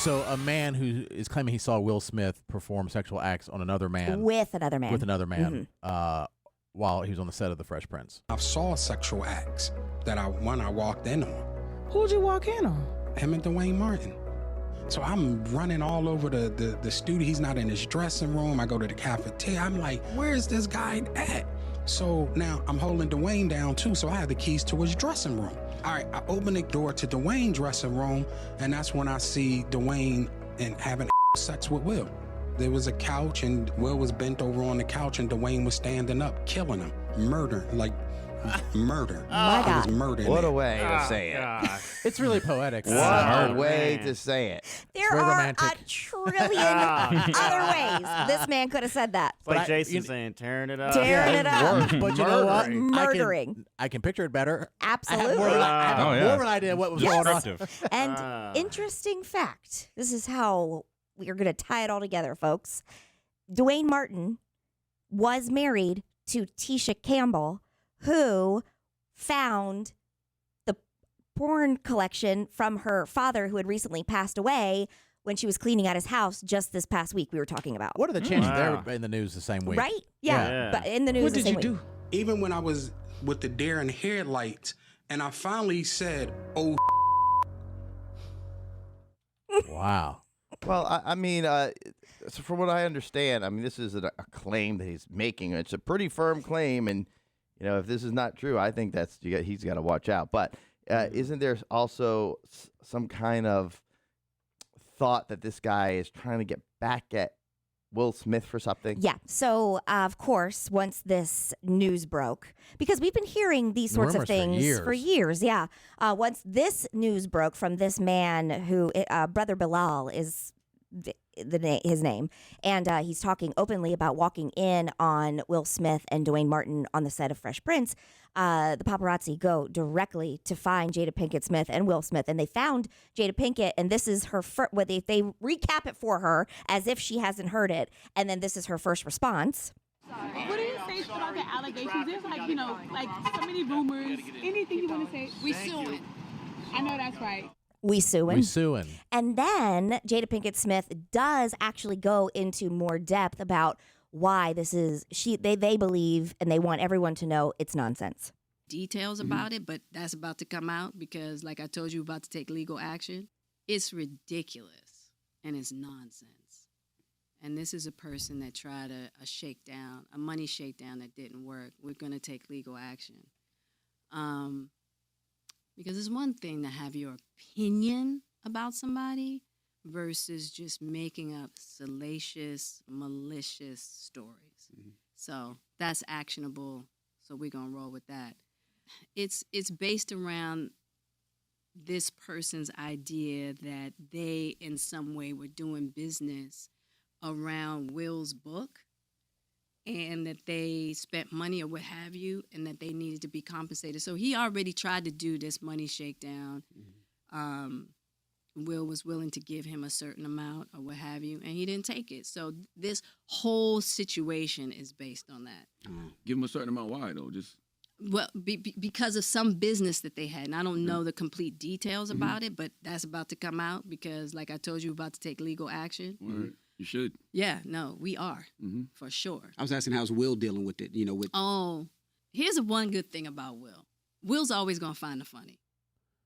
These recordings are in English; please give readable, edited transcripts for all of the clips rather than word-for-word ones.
So a man who is claiming he saw Will Smith perform sexual acts on another man with another man, while he was on the set of The Fresh Prince. I saw sexual acts that I walked in on. Who'd you walk in on? Him and Duane Martin. So I'm running all over the studio. He's not in his dressing room. I go to the cafeteria. I'm like, where's this guy at? So now I'm holding Duane down too, so I have the keys to his dressing room. All right, I open the door to Duane's dressing room, and that's when I see Duane and having sex with Will. There was a couch, and Will was bent over on the couch, and Duane was standing up, killing him, murder. My God. He was murdering What a him. way to say it. It's really poetic. What a way to say it. There very are romantic. a trillion other ways this man could have said that. It's like Jason saying, tearing it up. Tearing it up. But you know what? Murdering. I can picture it better. Absolutely. I have more of an idea what was going on. And interesting fact, this is how we are going to tie it all together, folks. Duane Martin was married to Tisha Campbell, who found the porn collection from her father, who had recently passed away, when she was cleaning out his house just this past week we were talking about. What are the chances they're in the news the same week? Right? Yeah. But in the news What the did same you week. do? Even when I was with the deer and headlights, and I finally said, oh, Wow. Well, I mean, so from what I understand, I mean, this is a claim that he's making. It's a pretty firm claim, and you know, if this is not true, I think he's got to watch out. But isn't there also some kind of thought that this guy is trying to get back at Will Smith for something? Yeah. So, of course, once this news broke, because we've been hearing these sorts of things for years. Yeah. Once this news broke from this man who, Brother Bilal is his name, and he's talking openly about walking in on Will Smith and Duane Martin on the set of Fresh Prince. The paparazzi go directly to find Jada Pinkett Smith and Will Smith, and they found Jada Pinkett, and this is her first. They recap it for her as if she hasn't heard it, and then this is her first response. What do you say about the allegations? There's like so many rumors. Anything you want to say? We suing. I know that's right. We suing. We suing. And then Jada Pinkett Smith does actually go into more depth about why this is, they believe and they want everyone to know it's nonsense. Details about it, but that's about to come out because, like I told you, about to take legal action. It's ridiculous and it's nonsense. And this is a person that tried a money shakedown that didn't work. We're going to take legal action. Because it's one thing to have your opinion about somebody versus just making up salacious, malicious stories. Mm-hmm. So that's actionable. So we're going to roll with that. It's based around this person's idea that they in some way were doing business around Will's book and that they spent money or what have you and that they needed to be compensated. So he already tried to do this money shakedown. Mm-hmm. Will was willing to give him a certain amount or what have you, and he didn't take it. So this whole situation is based on that. Give him a certain amount. Why, though? Because of some business that they had. And I don't know the complete details about it, but that's about to come out because, like I told you, about to take legal action. Right. You should. Yeah, no, we are, for sure. I was asking how's Will dealing with it, Oh, here's one good thing about Will. Will's always going to find the funny.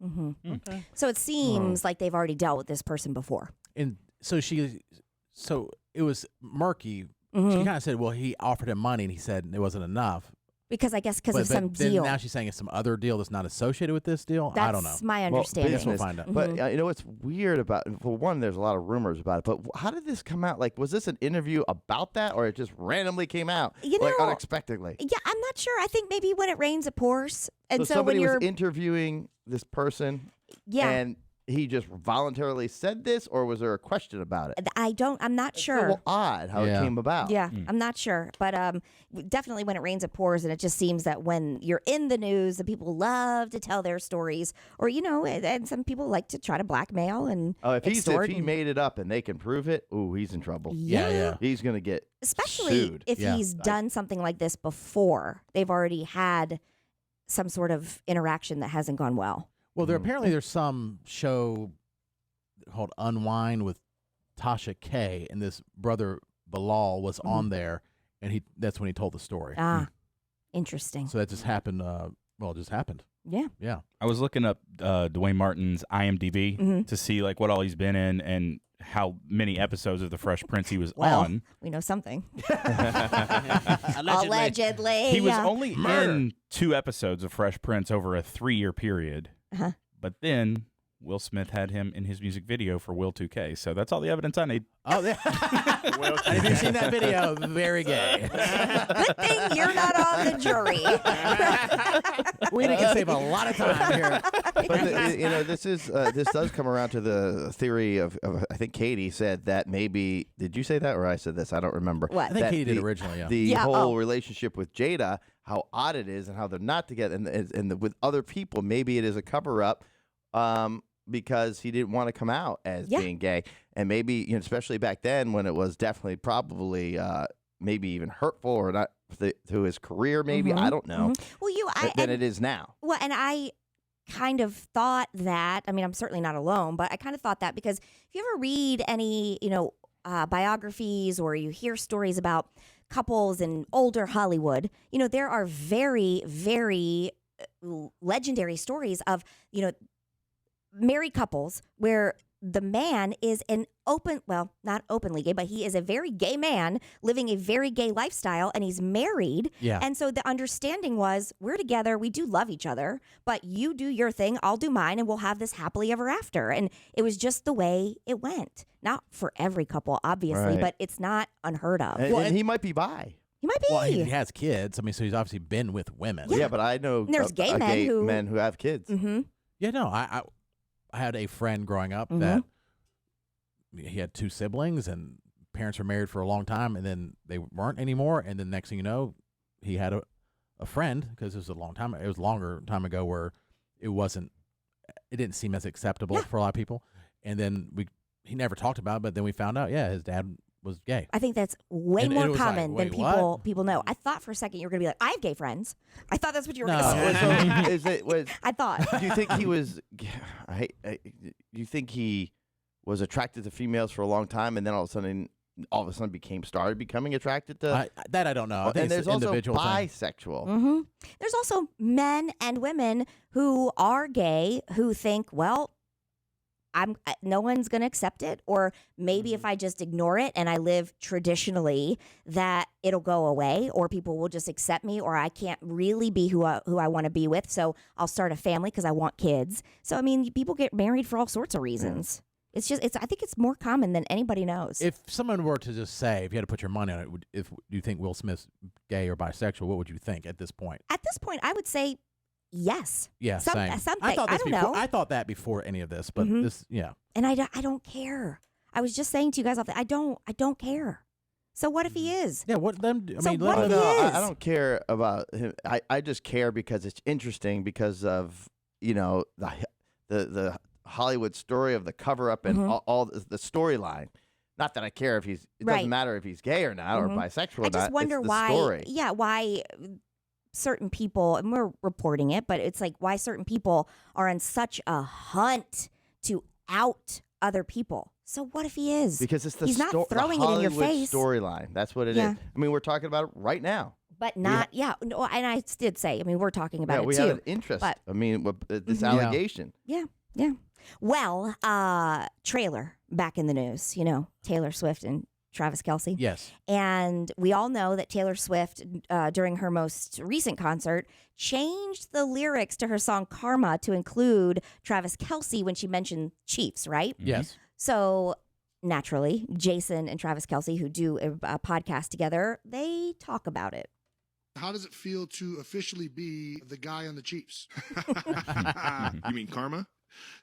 Mm-hmm. Okay. So it seems like they've already dealt with this person before. And so it was murky. Mm-hmm. She kind of said, well, he offered him money and he said it wasn't enough. Because I guess of some deal. Now she's saying it's some other deal that's not associated with this deal. I don't know. That's my understanding. We'll find out. But you know what's weird about? For one, there's a lot of rumors about it. But how did this come out? Like, was this an interview about that, or it just randomly came out, unexpectedly? Yeah, I'm not sure. I think maybe when it rains, it pours. And so somebody when you're was interviewing this person, and he just voluntarily said this, or was there a question about it? I'm not sure. It's a little odd how it came about. Yeah, I'm not sure. But definitely when it rains, it pours. And it just seems that when you're in the news, the people love to tell their stories. Or, and some people like to try to blackmail and if he made it up and they can prove it, he's in trouble. Yeah. He's going to get especially sued. If he's done something like this before. They've already had some sort of interaction that hasn't gone well. Well, apparently there's some show called Unwind with Tasha K, and this Brother Bilal was on there, and that's when he told the story. Ah, interesting. So that just happened. It just happened. Yeah. Yeah. I was looking up Duane Martin's IMDb to see like what all he's been in and how many episodes of The Fresh Prince he was on. We know something. Allegedly. Allegedly. He was only in 2 episodes of Fresh Prince over a 3-year period. But then Will Smith had him in his music video for Will 2K. So that's all the evidence I need. Oh, yeah. Have you seen that video? Very gay. Good thing you're not on the jury. We can save a lot of time here. But this does come around to the theory of I think Katie said that maybe, did you say that or I said this? I don't remember. What? I think Katie did originally, yeah. The whole relationship with Jada, how odd it is and how they're not together and with other people, maybe it is a cover-up because he didn't want to come out as being gay. And maybe, especially back then when it was definitely probably maybe even hurtful or not to his career, maybe. I don't know. Well, than it is now. Well, and I kind of thought that, I mean, I'm certainly not alone, but I kind of thought that because if you ever read any, biographies or you hear stories about couples in older Hollywood, there are very, very legendary stories of, married couples where the man is not openly gay, but he is a very gay man living a very gay lifestyle, and he's married. Yeah. And so the understanding was, we're together, we do love each other, but you do your thing, I'll do mine, and we'll have this happily ever after. And it was just the way it went. Not for every couple, obviously, but it's not unheard of. And he might be bi. He might be. Well, he has kids. I mean, so he's obviously been with women. Yeah, but I know there's gay men who have kids. Yeah, no, I had a friend growing up that he had 2 siblings and parents were married for a long time and then they weren't anymore. And then next thing you know, he had a friend, because it was a longer time ago where it didn't seem as acceptable for a lot of people. And then he never talked about it, but then we found out, his dad was gay. I think that's way more common than what? people know. I thought for a second you were going to be like, I have gay friends. I thought that's what you were going to say. I thought. Do you think he was? Do you think he was attracted to females for a long time, and then all of a sudden started becoming attracted to that? I don't know. I think and there's also individual bisexual. There's also men and women who are gay who think, well, no one's going to accept it, or maybe if I just ignore it and I live traditionally, that it'll go away, or people will just accept me, or I can't really be who I want to be with, so I'll start a family because I want kids. So I mean, people get married for all sorts of reasons. I think it's more common than anybody knows. If someone were to just say, if you had to put your money on it, if you think Will Smith's gay or bisexual, what would you think at this point? At this point, I would say yes. Yeah, same. Something. I don't know. I thought that before any of this, but this, And I don't care. I was just saying to you guys, I don't care. So what if he is? Yeah, what then? What if he is? I don't care about him. I just care because it's interesting because of the Hollywood story of the cover up and all the storyline. Not that I care if it doesn't matter if he's gay or not or bisexual or not. I just wonder why. Story. Yeah, why certain people, and we're reporting it, but it's like why certain people are on such a hunt to out other people. So what if he is? Because it's he's not throwing it in your face. Storyline. That's what it is. I mean, we're talking about it right now. But not, no, and I did say, I mean, we're talking about it too. We have an interest. But, I mean, this allegation. Yeah. Well, trailer back in the news, Taylor Swift and Travis Kelce. Yes. And we all know that Taylor Swift, during her most recent concert, changed the lyrics to her song Karma to include Travis Kelce when she mentioned Chiefs, right? Yes. So naturally, Jason and Travis Kelce, who do a podcast together, they talk about it. How does it feel to officially be the guy on the Chiefs? You mean Karma?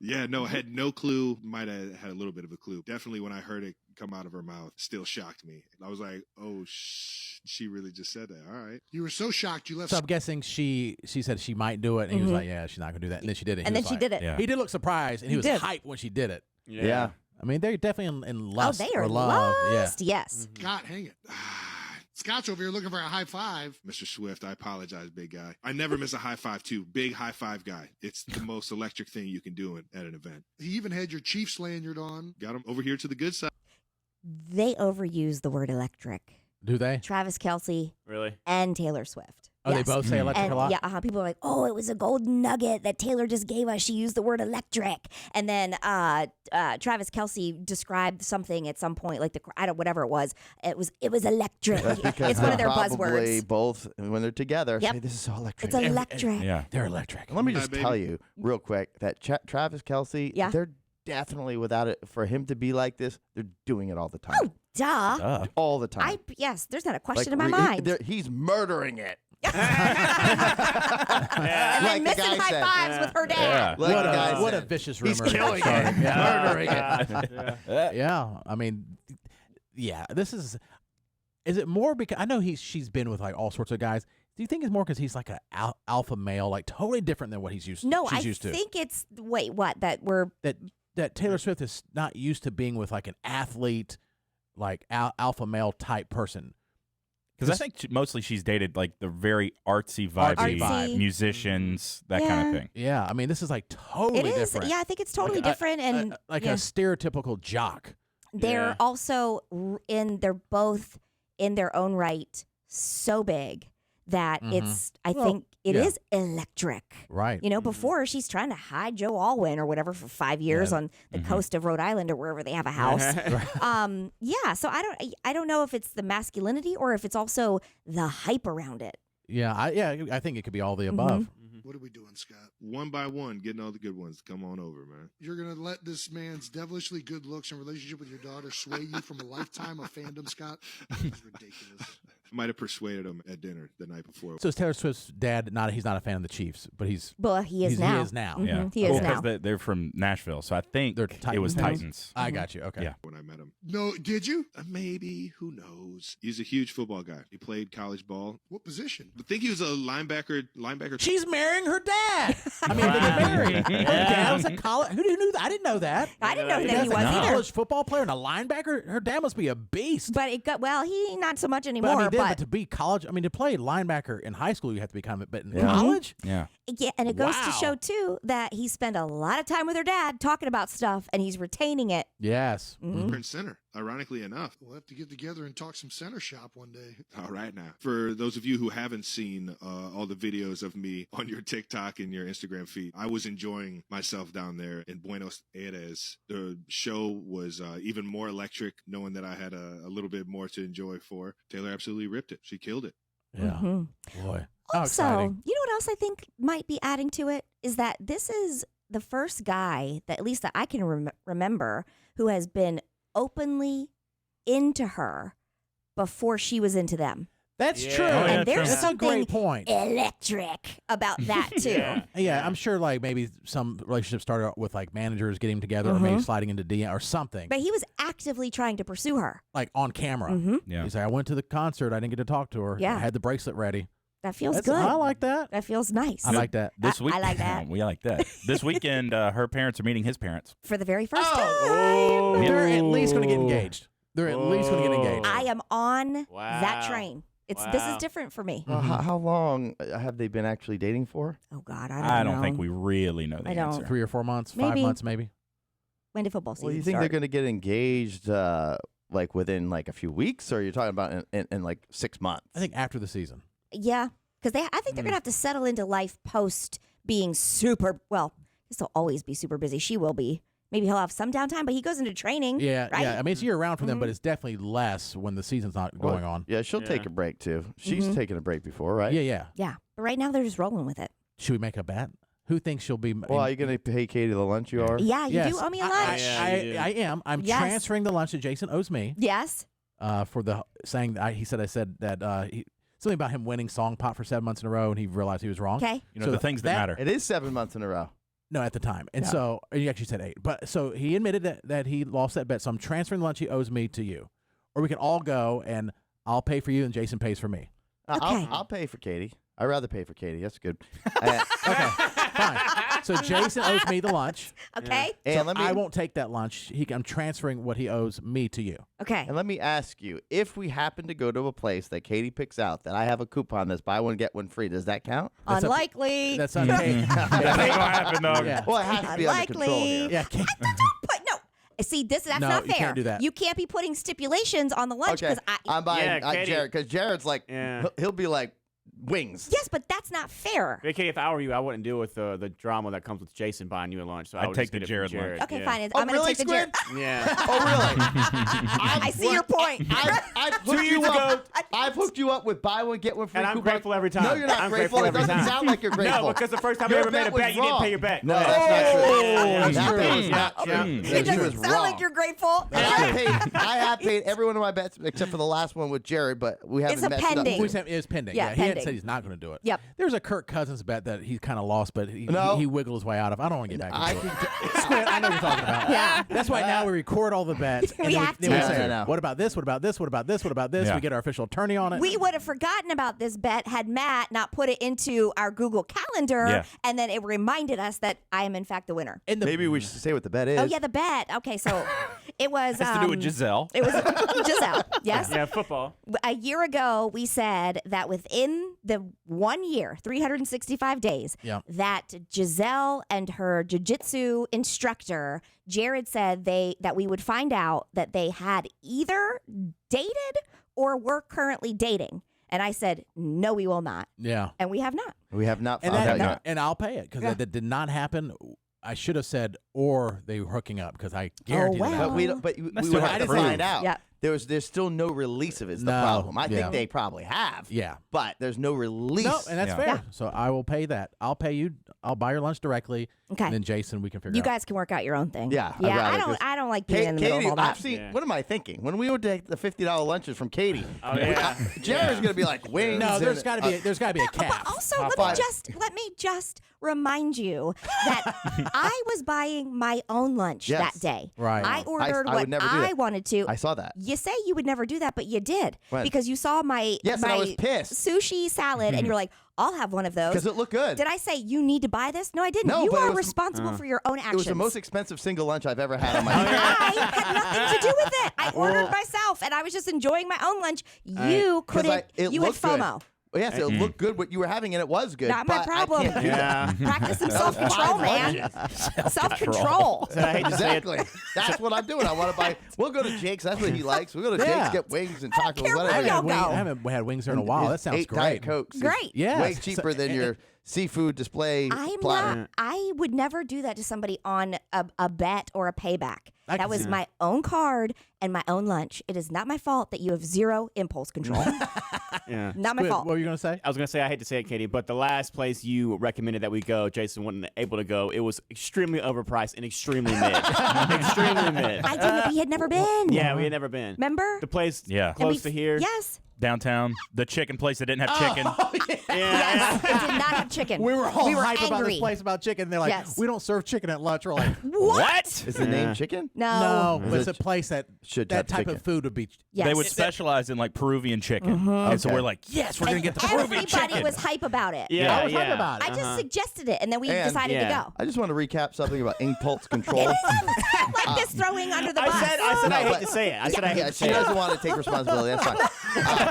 Yeah, no, I had no clue. Might have had a little bit of a clue. Definitely when I heard it come out of her mouth, still shocked me. I was like, oh, she really just said that. All right. You were so shocked you left. So I'm guessing she said she might do it, and he was like, yeah, she's not going to do that. And then she did it. And then she did it. Yeah. He did look surprised, and he was hyped when she did it. Yeah. I mean, they're definitely in lust. Oh, they are or love. lust, yes. God, hang it. Scott's over here looking for a high five. Mr. Swift, I apologize, big guy. I never miss a high five, too. Big high five guy. It's the most electric thing you can do at an event. He even had your Chiefs lanyard on. Got him over here to the good side. They overuse the word electric. Do they? Travis Kelce. Really? And Taylor Swift. Oh, they both say electric a lot? Yeah, people are like, oh, it was a golden nugget that Taylor just gave us. She used the word electric. And then Travis Kelce described something at some point, like whatever it was. It was electric. That's because it's one of their probably buzzwords. both, when they're together, Yep. say, this is so electric. It's electric. Yeah. They're electric. Let me just tell you real quick that Travis Kelce, they're definitely, without it, for him to be like this, they're doing it all the time. Oh, duh. All the time. Yes, there's not a question in my mind. He's murdering it. And then missing high fives with her dad. Yeah. What a vicious rumor. He's killing it. Murdering it. Yeah. I mean, yeah, this is it more because I know she's been with like all sorts of guys. Do you think it's more because he's like an alpha male, like totally different than what he's used to? No, she's used to? think it's, that Taylor Swift is not used to being with like an athlete, like alpha male type person. Because I think mostly she's dated like the very artsy, vibey musicians, that kind of thing. Yeah, I mean, this is like totally different. Yeah, I think it's totally different. And a stereotypical jock. They're also they're both in their own right so big that it's, I think it is electric. Right. You know, before she's trying to hide Joe Alwyn or whatever for 5 years on the coast of Rhode Island or wherever they have a house. So I don't know if it's the masculinity or if it's also the hype around it. Yeah, I think it could be all the above. What are we doing, Scott? One by one, getting all the good ones. Come on over, man. You're going to let this man's devilishly good looks and relationship with your daughter sway you from a lifetime of fandom, Scott? It's ridiculous. I might have persuaded him at dinner the night before. So is Taylor Swift's dad he's not a fan of the Chiefs, but he is now. He is now. Yeah. He is now. Because they're from Nashville, so I think it was Titans. I got you. Okay. Yeah. When I met him. No, did you? Maybe. Who knows? He's a huge football guy. He played college ball. What position? I think he was a linebacker. She's marrying her dad. I mean, they're married. Her dad was a college. Who knew that? I didn't know that. I didn't know that he was a either. college football player and a linebacker. Her dad must be a beast. But he not so much anymore. But, I mean, but to be college, I mean, to play linebacker in high school, you have to be kind of, but in college? Yeah. Yeah, and it goes to show, too, that he spent a lot of time with her dad talking about stuff, and he's retaining it. Yes. Prince Center, ironically enough. We'll have to get together and talk some center shop one day. All right now. For those of you who haven't seen all the videos of me on your TikTok and your Instagram feed, I was enjoying myself down there in Buenos Aires. The show was even more electric, knowing that I had a little bit more to enjoy for. Taylor absolutely ripped it. She killed it. Yeah. Boy. How Also, exciting. you know what else I think might be adding to it is that this is the first guy that, at least that I can remember, who has been openly into her before she was into them. That's true. And there's That's something a great point. electric about that, too. Yeah, I'm sure like maybe some relationships started out with like managers getting together or maybe sliding into DM or something. But he was actively trying to pursue her. Like on camera. Yeah. He's like, I went to the concert. I didn't get to talk to her. Yeah. I had the bracelet ready. That feels That's- good. I like that. That feels nice. I like that. This week, I like that. We like that. This weekend, her parents are meeting his parents. For the very first time. They're at least going to get engaged. They're at least going to get engaged. I am on that train. This is different for me. Well, how long have they been actually dating for? Oh God, I don't think we really know the I don't. answer. 3 or 4 months, Maybe. 5 months, maybe. When did football season Well, you think start? they're going to get engaged like within like a few weeks, or you're talking about in like 6 months? I think after the season. Yeah, because I think they're gonna have to settle into life post being super. Well, he'll always be super busy. She will be. Maybe he'll have some downtime, but he goes into training. Yeah, right? yeah. I mean, it's year round for them, but it's definitely less when the season's not going on. Yeah, she'll take a break too. She's taken a break before, right? Yeah, yeah. Yeah, but right now they're just rolling with it. Should we make a bet? Who thinks she'll be? Well, are you going to pay Katie the lunch you are? Yeah, you Yes. do owe me a lunch. I am. I'm Yes. transferring the lunch that Jason owes me. Yes. For the saying that I said that something about him winning Song Pot for 7 months in a row, and he realized he was wrong. Okay. You know, the things that matter. It is 7 months in a row. No, at the time. And so he actually said 8. But so he admitted that he lost that bet. So I'm transferring the lunch he owes me to you. Or we can all go and I'll pay for you and Jason pays for me. Okay. I'll pay for Katie. I'd rather pay for Katie. That's good. Okay. fine. So Jason owes me the lunch. Okay. And So I won't take that lunch. I'm transferring what he owes me to you. Okay. And let me ask you, if we happen to go to a place that Katie picks out that I have a coupon that's buy one, get one free, does that count? Unlikely. That's okay. That ain't gonna happen, dog. Yeah. Well, it has to be under control here. Yeah. See, that's No, not you fair. can't do that. You can't be putting stipulations on the lunch Okay, because I'm buying Katie. Jared, because Jared's like, he'll be like, wings. Yes, but that's not fair. Okay, if I were you, I wouldn't deal with the drama that comes with Jason buying you a lunch. So I'd would take just the get it Jared from lunch. Okay, yeah. fine. Oh, I'm going to really, take the Jared. Yeah. Oh, really? I see your point. I've hooked you up. I've hooked you up with buy one, get one free And I'm coupon. grateful every time. No, you're not I'm grateful. grateful It every doesn't time. sound like you're grateful. No, because the first time you Your ever made a was bet, you didn't wrong. pay your bet. No, Go that's ahead. not true. That's That true. bet was Yeah, not yeah. true. It He was doesn't sound wrong. like you're grateful. I have paid every one of my bets except for the last one with Jared, but we haven't It's a messed up. pending. It was pending. Yeah, He hadn't pending. said he's not going to do it. Yep. There's a Kirk Cousins bet that he's kind of lost, but he wiggled his way out of. I don't want to get back I into it. can Squid, I know what you're talking about. Yeah. That's why now we record all the bets. And We then have then to. we say, No. what about this? What about this? What about this? What about this? Yeah. We get our official attorney on it. We would have forgotten about this bet had Matt not put it into our Google Calendar, Yeah. and then it reminded us that I am in fact the winner. And Maybe we should say what the bet is. Oh yeah, the bet. Okay, so it was Has to do with Giselle. It was Giselle. Yes. Yeah, football. A year ago, we said that within the 1 year, 365 days, Yeah. that Giselle and her jiu-jitsu instructor, Jared, said that we would find out that they had either dated or were currently dating. And I said, no, we will not. Yeah. And we have not. We have not And, found out that, yet. and I'll pay it because that did not happen. I should have said, or they were hooking up because I Oh, guarantee well. that. But we don't. But we That's would still have to prove. find out. Yeah. There's still no release of it. Is the No. problem? I Yeah. think they probably have. Yeah. But there's no release. No, and that's Yeah. fair. Yeah. So I will pay that. I'll pay you. I'll buy your lunch directly. Okay. And then Jason, we can figure You out. guys can work out your own thing. Yeah, I'd Yeah. rather, 'cause I don't like being in the middle of Katie, all that. I've seen. Yeah. What am I thinking? When we would take the $50 lunches from Katie, Oh, yeah. Jared's gonna be like wings. No, and- there's got to be. There's got to be a cap. But also, Top let five. me just remind you that I was buying my own lunch Yes. that day. Right. I ordered I would what never do I that. wanted to. I saw that. You say you would never do that, but you did When? because you saw my Yes, and my I was pissed. sushi salad, and you're like, "I'll have one of those." Because it looked good. Did I say you need to buy this? No, I didn't. No, you but it are was- responsible for your own actions. It was the most expensive single lunch I've ever had on my I had nothing to do with it. I ordered myself, and I was just enjoying my own lunch. You 'Cause couldn't. it You had looked good. FOMO. Well, yes, it looked good what you were having, and it was good. Not my but problem. I can't do that. Yeah. Practice some That was self-control, 5 man. lunches. Self-control. So I hate to say it. Exactly. That's what I'm doing. I want to buy. We'll go to Jake's. That's what he likes. We'll go to Yeah. Jake's, get wings and tacos, care I where whatever. y'all haven't, go. I haven't had wings here in a while. That sounds 8 great. Diet Cokes. is Great. Yeah. Way cheaper than your seafood display I'm platter. not. I would never do that to somebody on a bet or a payback. I That can was see my own card and my own lunch. It is not my fault that you have zero impulse control. Yeah. Not my Squid, fault. what were you going to say? I was gonna say I hate to say it, Katie, but the last place you recommended that we go, Jason wasn't able to go. It was extremely overpriced and extremely mid. Extremely mid. I didn't. We had never been. Yeah, we had never been. Remember? The place Yeah. close to here. Yes. Downtown, the chicken place that didn't have chicken. Yeah. It did not have chicken. We were all hype angry. about this place about chicken. And they're like, Yes. we don't serve chicken at lunch. We're like, What? Is the name chicken? No. no, but it's a place that Should that have type chicken. of food would be. Yes. They would specialize in like Peruvian chicken. And so Okay. we're like, yes, we're going to get the Peruvian Everybody chicken. was hype about it. Yeah, I was hype yeah. about it. I just suggested it, and then we And- decided to Yeah. go. I just want to recap something about impulse control. Like this throwing under the bus. I said No, I hate but- to say it. I said I hate Yeah, to she say it. doesn't want to take responsibility. That's fine.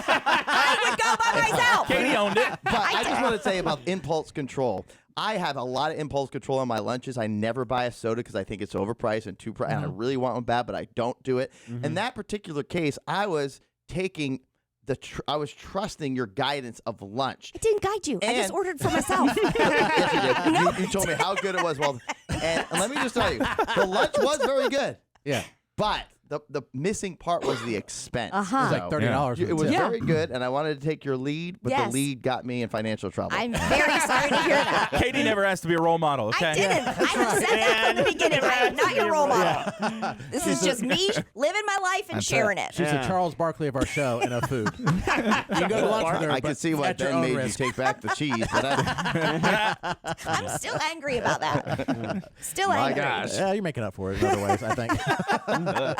I would go by myself. Katie owned it. But I just want to say about impulse control. I have a lot of impulse control on my lunches. I never buy a soda because I think it's overpriced and too and I really want one bad, but I don't do it. In that particular case, I was taking I was trusting your guidance of lunch. I didn't guide you. I just And- ordered for myself. Yes, you did. No. You told me how good it was. Well, and let me just tell you, the lunch was very good. Yeah. But the missing part was the expense. It was like $30. It was Yeah. very good, and I wanted to take your lead, but Yes. the lead got me in financial trouble. I'm very sorry to hear that. Katie never asked to be a role model, okay? I didn't. I said that from the beginning. I am not your role model. This is just me living my life and sharing it. She's the Charles Barkley of our show and of food. You can go to lunch with her. I but can see why at your Ben own made risk. you take back the cheese, but I'm still angry about that. Still my angry. gosh. Yeah, you're making up for it in other ways, I think.